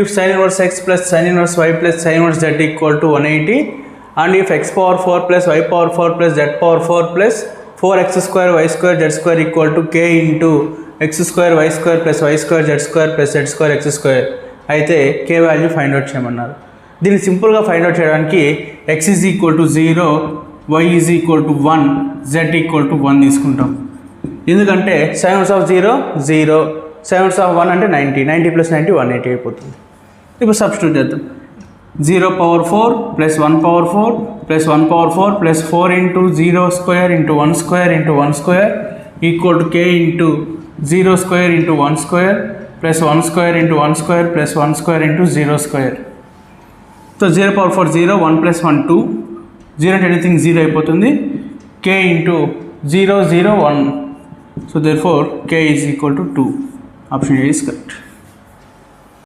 if sin inverse x plus sin inverse y plus sin inverse z equal to 180, and if x power 4 plus y power 4 plus z power 4 plus 4x square y square z square equal to k into x square y square plus y square z square plus z square x square అయితే k value find out చేయమన్నారు. దీన్ని సింపుల్గా find out చేయడానికి x is equal to 0, y is equal to 1, z equal to 1 తీసుకుంటాం. ఎందుకంటే sin inverse of 0 0, sin inverse of 1 అంటే 90, 90 plus 90 180 అయిపోతుంది. ఇప్పుడు సబ్స్టిట్యూట్ చేద్దాం. 0 power 4 plus 1 power 4 plus 1 power 4 plus 4 into 0 square into 1 square into 1 square equal to k into 0 square into 1 square plus 1 square into 1 square plus 1 square into 0 square. So 0 power 4 0, 1 plus 1 2, 0 into anything 0 అయిపోతుంది. k into 0 0 1. So therefore k is equal to 2. Option A is correct.